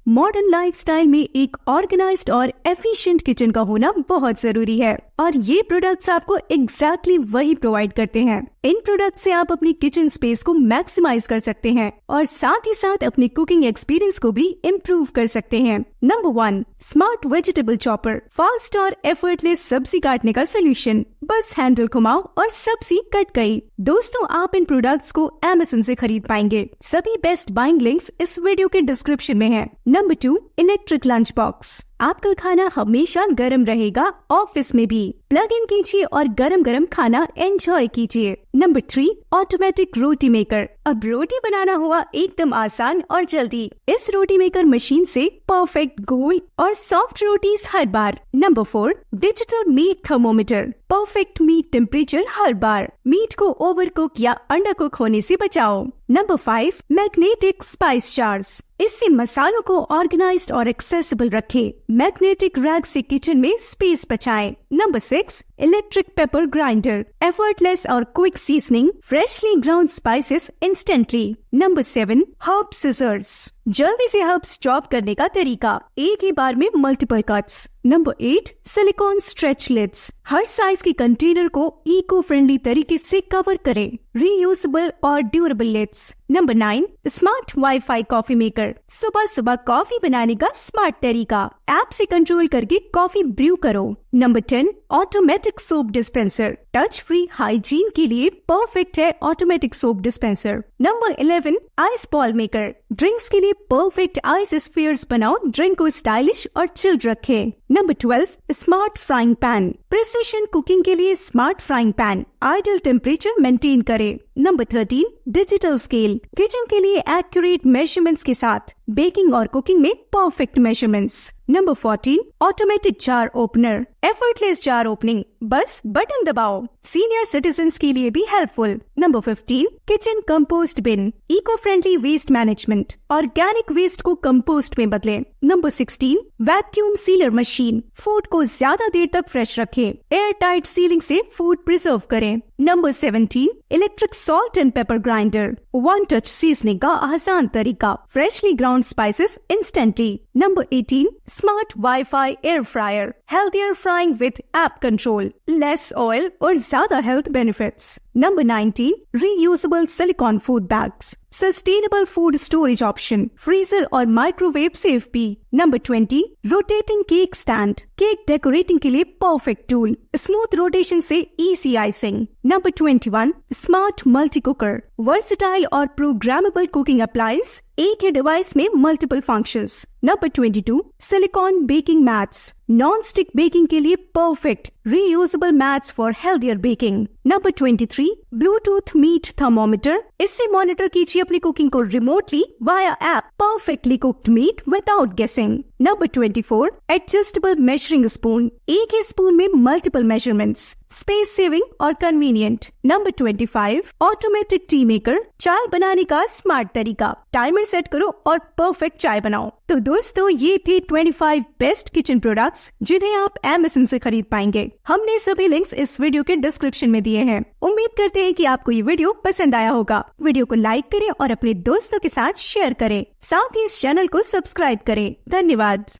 Modern lifestyle में एक organised और एफिशिएंट किचन का होना बहुत जरूरी है और ये प्रोडक्ट्स आपको एग्जैक्टली वही प्रोवाइड करते हैं। इन प्रोडक्ट से आप अपनी किचन स्पेस को मैक्सिमाइज कर सकते हैं और साथ ही साथ अपनी कुकिंग एक्सपीरियंस को भी इम्प्रूव कर सकते हैं। Number 1, smart vegetable chopper, fast और एफर्टलेस सब्जी काटने का सोल्यूशन। बस हैंडल घुमाओ और सब्जी कट गई। दोस्तों, आप इन प्रोडक्ट्स को Amazon से खरीद पाएंगे। सभी बेस्ट बाइंग लिंक्स इस वीडियो के डिस्क्रिप्शन में हैं। Number 2, electric lunch box. आपका खाना हमेशा गर्म रहेगा, ऑफिस में भी। प्लग इन कीजिए और गरम गरम खाना एंजॉय कीजिए। Number 3, automatic roti maker. अब रोटी बनाना हुआ एकदम आसान और जल्दी। इस रोटी मेकर मशीन से परफेक्ट गोल और सॉफ्ट रोटीज हर बार। Number 4, digital meat thermometer. Perfect meat temperature हर बार। मीट को ओवर कुक या अंडर कुक होने से बचाओ। Number 5, magnetic spice jars. इससे मसालों को ऑर्गेनाइज्ड और एक्सेसिबल रखें। मैग्नेटिक रैक से किचन में स्पेस बचाएं। Number 6, electric paper grinder. Effortless और quick seasoning, freshly ground spices instantly. Number 7, herb scissors. जल्दी से हर्ब्स चॉप करने का तरीका, एक ही बार में multiple cuts. Number 8, silicone stretch lids. हर साइज के कंटेनर को इको फ्रेंडली तरीके से कवर करें। रीयूजेबल और durable lids. Number 9, smart WiFi coffee maker. सुबह सुबह कॉफी बनाने का स्मार्ट तरीका, ऐप से कंट्रोल करके कॉफी ब्रू करो। Number 10, automatic soap dispenser. Touch free hygiene के लिए परफेक्ट है automatic soap dispenser. Number 11, ice ball maker. Drinks के लिए परफेक्ट आइस स्फीयर्स बनाओ, ड्रिंक को स्टाइलिश और चिल्ड रखें। Number 12, smart frying pan. Precision cooking के लिए smart frying pan, ideal temperature maintain करे। Number 13, digital scale. किचन के लिए एक्यूरेट मेजरमेंट्स के साथ बेकिंग और कुकिंग में perfect measurements. Number 14, automatic jar opener. Effortless jar opening, बस बटन दबाओ। सीनियर सिटीजन्स के लिए भी helpful. Number 15, kitchen compost bin. Eco friendly waste management, organic waste को कंपोस्ट में बदलें। Number 16, vacuum sealer machine. Food को ज्यादा देर तक फ्रेश रखें। एयर टाइट सीलिंग से फूड प्रिजर्व करें। Number 17, electric salt and pepper grinder. One touch seasoning का आसान तरीका, freshly ground spices instantly. Number 18, smart wifi air fryer. Healthier frying with app control, less oil और ज्यादा health benefits. Number 19, reusable silicon food bags. Sustainable food storage option, freezer और microwave safe भी। Number 20, rotating cake stand. Cake decorating के लिए perfect tool, smooth rotation से easy icing. Number 21, smart multi cooker. Versatile और programmable cooking appliance, एक ही device में multiple functions. Number 22, silicon baking mats. Non stick baking के लिए perfect, reusable mats for healthier baking. Number 23, Bluetooth meat thermometer. इससे monitor कीजिए अपनी cooking को remotely via app. Perfectly cooked meat without guessing. Number 24, adjustable measuring spoon. एक ही spoon में multiple measurements, space saving और convenient. Number 25, automatic tea maker. चाय बनाने का स्मार्ट तरीका, टाइमर सेट करो और परफेक्ट चाय बनाओ। तो दोस्तों, ये थे 25 बेस्ट किचन प्रोडक्ट्स जिन्हें आप Amazon से खरीद पाएंगे। हमने सभी लिंक्स इस वीडियो के डिस्क्रिप्शन में दिए हैं। उम्मीद करते हैं कि आपको ये वीडियो पसंद आया होगा। वीडियो को लाइक करें और अपने दोस्तों के साथ शेयर करें। साथ ही इस चैनल को सब्सक्राइब करें। धन्यवाद।